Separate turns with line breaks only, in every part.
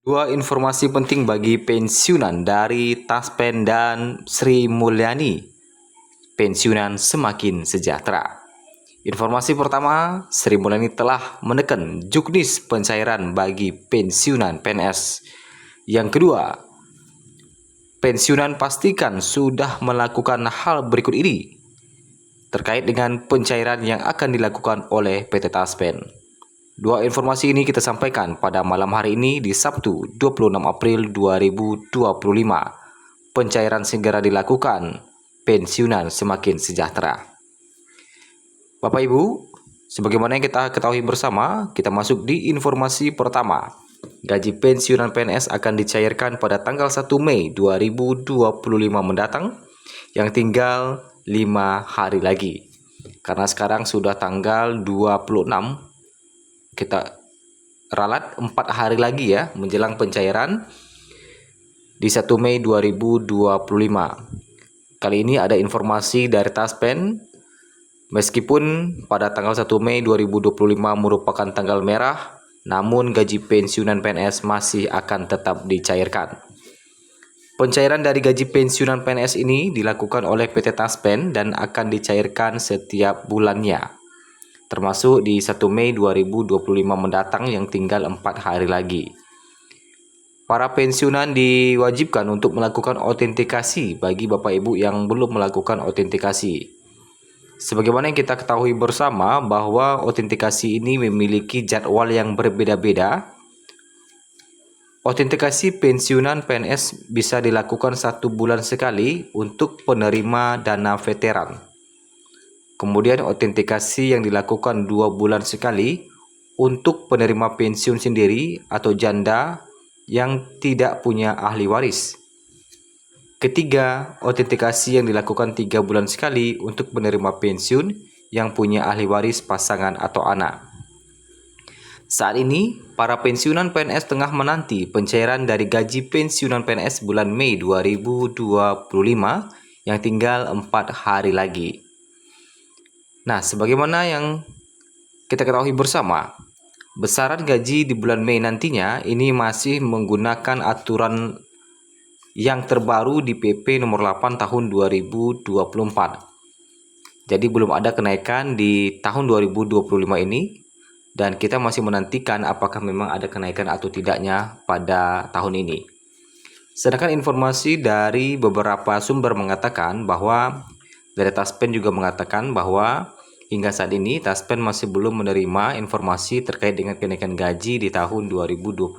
Dua informasi penting bagi pensiunan dari Taspen dan Sri Mulyani. Pensiunan semakin sejahtera. Informasi pertama, Sri Mulyani telah menekan juknis pencairan bagi pensiunan PNS. Yang kedua, pensiunan pastikan sudah melakukan hal berikut ini terkait dengan pencairan yang akan dilakukan oleh PT Taspen. Dua informasi ini kita sampaikan pada malam hari ini di Sabtu 26 April 2025. Pencairan segera dilakukan, pensiunan semakin sejahtera. Bapak Ibu, sebagaimana yang kita ketahui bersama, kita masuk di informasi pertama. Gaji pensiunan PNS akan dicairkan pada tanggal 1 Mei 2025 mendatang, yang tinggal 5 hari lagi. Karena sekarang sudah tanggal 26, kita ralat 4 hari lagi ya menjelang pencairan di 1 Mei 2025. Kali ini ada informasi dari Taspen, meskipun pada tanggal 1 Mei 2025 merupakan tanggal merah, namun gaji pensiunan PNS masih akan tetap dicairkan. Pencairan dari gaji pensiunan PNS ini dilakukan oleh PT Taspen dan akan dicairkan setiap bulannya, termasuk di 1 Mei 2025 mendatang yang tinggal 4 hari lagi. Para pensiunan diwajibkan untuk melakukan autentikasi bagi Bapak Ibu yang belum melakukan autentikasi. Sebagaimana yang kita ketahui bersama bahwa autentikasi ini memiliki jadwal yang berbeda-beda. Autentikasi pensiunan PNS bisa dilakukan 1 bulan sekali untuk penerima dana veteran. Kemudian autentikasi yang dilakukan 2 bulan sekali untuk penerima pensiun sendiri atau janda yang tidak punya ahli waris. Ketiga, autentikasi yang dilakukan 3 bulan sekali untuk penerima pensiun yang punya ahli waris pasangan atau anak. Saat ini, para pensiunan PNS tengah menanti pencairan dari gaji pensiunan PNS bulan Mei 2025 yang tinggal 4 hari lagi. Nah, sebagaimana yang kita ketahui bersama, besaran gaji di bulan Mei nantinya ini masih menggunakan aturan yang terbaru di PP nomor 8 tahun 2024. Jadi belum ada kenaikan di tahun 2025 ini, dan kita masih menantikan apakah memang ada kenaikan atau tidaknya pada tahun ini. Sedangkan informasi dari beberapa sumber mengatakan bahwa dari Taspen juga mengatakan bahwa hingga saat ini Taspen masih belum menerima informasi terkait dengan kenaikan gaji di tahun 2025.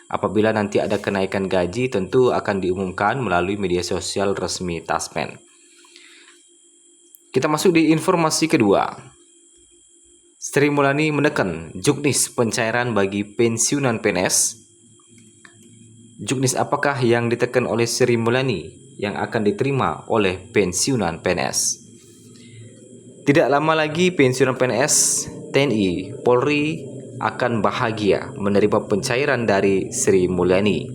Apabila nanti ada kenaikan gaji, tentu akan diumumkan melalui media sosial resmi Taspen. Kita masuk di informasi kedua. Sri Mulyani menekan juknis pencairan bagi pensiunan PNS. Juknis apakah yang ditekan oleh Sri Mulyani yang akan diterima oleh pensiunan PNS? Tidak lama lagi pensiunan PNS, TNI, Polri akan bahagia menerima pencairan dari Sri Mulyani.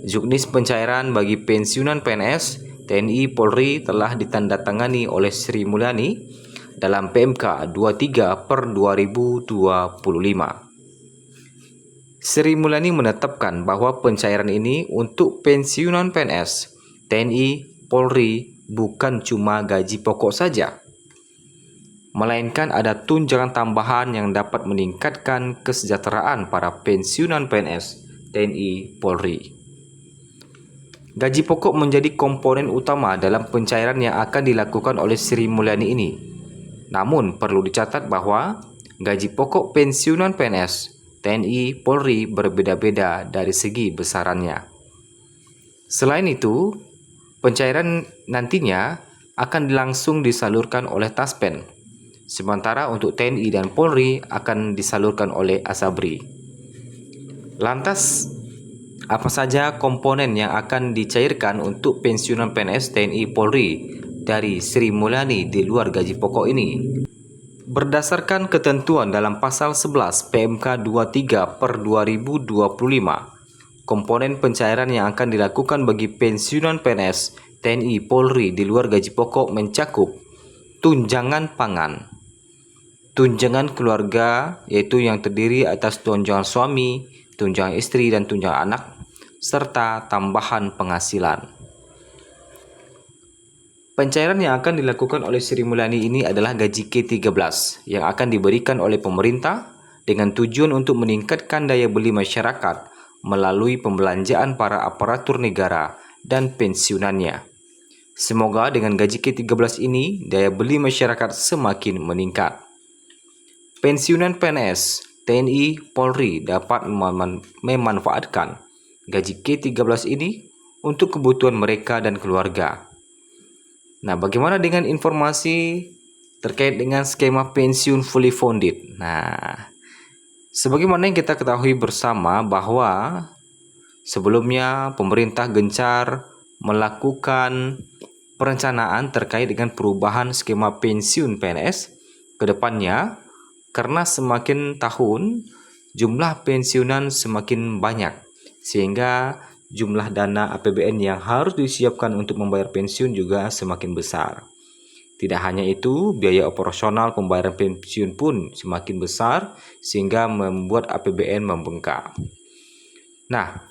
Juknis pencairan bagi pensiunan PNS, TNI, Polri telah ditandatangani oleh Sri Mulyani dalam PMK 23/2025. Sri Mulyani menetapkan bahwa pencairan ini untuk pensiunan PNS, TNI, Polri bukan cuma gaji pokok saja, melainkan ada tunjangan tambahan yang dapat meningkatkan kesejahteraan para pensiunan PNS, TNI, Polri. Gaji pokok menjadi komponen utama dalam pencairan yang akan dilakukan oleh Sri Mulyani ini. Namun perlu dicatat bahwa gaji pokok pensiunan PNS, TNI, Polri berbeda-beda dari segi besarannya. Selain itu, pencairan nantinya akan langsung disalurkan oleh Taspen, sementara untuk TNI dan Polri akan disalurkan oleh Asabri. Lantas, apa saja komponen yang akan dicairkan untuk pensiunan PNS, TNI, Polri dari Sri Mulyani di luar gaji pokok ini? Berdasarkan ketentuan dalam pasal 11 PMK 23/2025, komponen pencairan yang akan dilakukan bagi pensiunan PNS, TNI, Polri di luar gaji pokok mencakup tunjangan pangan, tunjangan keluarga yaitu yang terdiri atas tunjangan suami, tunjangan istri dan tunjangan anak, serta tambahan penghasilan. Pencairan yang akan dilakukan oleh Sri Mulyani ini adalah gaji ke-13 yang akan diberikan oleh pemerintah dengan tujuan untuk meningkatkan daya beli masyarakat melalui pembelanjaan para aparatur negara dan pensiunannya. Semoga dengan gaji ke-13 ini, daya beli masyarakat semakin meningkat. Pensiunan PNS, TNI, Polri dapat memanfaatkan gaji ke-13 ini untuk kebutuhan mereka dan keluarga. Nah, bagaimana dengan informasi terkait dengan skema pensiun fully funded? Nah, sebagaimana yang kita ketahui bersama bahwa sebelumnya pemerintah gencar melakukan perencanaan terkait dengan perubahan skema pensiun PNS ke depannya, karena semakin tahun jumlah pensiunan semakin banyak, sehingga jumlah dana APBN yang harus disiapkan untuk membayar pensiun juga semakin besar. Tidak hanya itu, biaya operasional pembayaran pensiun pun semakin besar sehingga membuat APBN membengkak. Nah,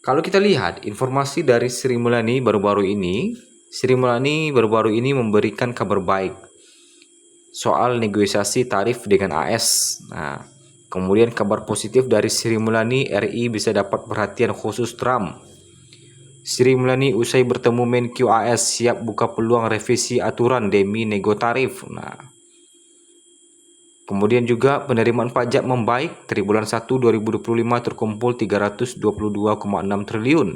kalau kita lihat informasi dari Sri Mulyani baru-baru ini memberikan kabar baik soal negosiasi tarif dengan AS. Nah, kemudian kabar positif dari Sri Mulyani, RI bisa dapat perhatian khusus Trump. Sri Mulyani usai bertemu Menq AS siap buka peluang revisi aturan demi nego tarif. Nah, kemudian juga penerimaan pajak membaik, triwulan 1 2025 terkumpul 322,6 triliun.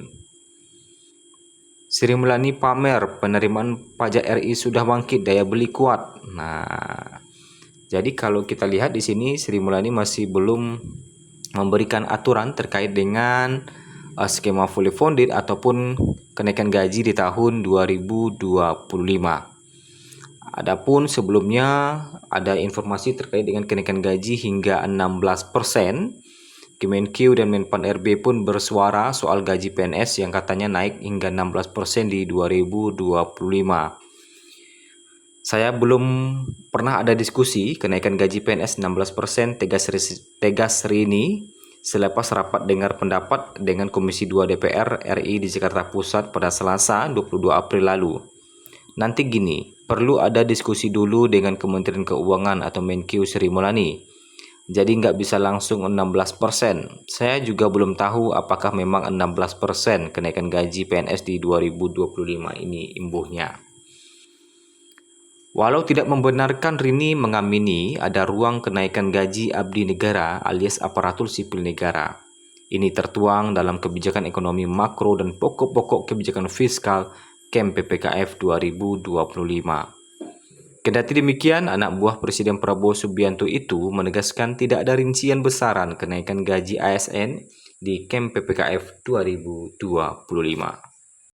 Sri Mulyani pamer penerimaan pajak RI sudah bangkit, daya beli kuat. Nah, jadi kalau kita lihat di sini Sri Mulyani masih belum memberikan aturan terkait dengan skema fully funded ataupun kenaikan gaji di tahun 2025. Adapun sebelumnya ada informasi terkait dengan kenaikan gaji hingga 16%. Kemenkeu dan Menpan RB pun bersuara soal gaji PNS yang katanya naik hingga 16% di 2025. Saya belum pernah ada diskusi kenaikan gaji PNS 16% tegas Rini selepas rapat dengar pendapat dengan Komisi 2 DPR RI di Jakarta Pusat pada Selasa 22 April lalu. Nanti gini, perlu ada diskusi dulu dengan Kementerian Keuangan atau Menq Sri Mulyani. Jadi nggak bisa langsung 16%. Saya juga belum tahu apakah memang 16% kenaikan gaji PNS di 2025 ini imbuhnya. Walau tidak membenarkan, Rini mengamini ada ruang kenaikan gaji abdi negara alias aparatur sipil negara. Ini tertuang dalam kebijakan ekonomi makro dan pokok-pokok kebijakan fiskal KEM PPKF 2025. Kendati demikian, anak buah Presiden Prabowo Subianto itu menegaskan tidak ada rincian besaran kenaikan gaji ASN di KEM PPKF 2025.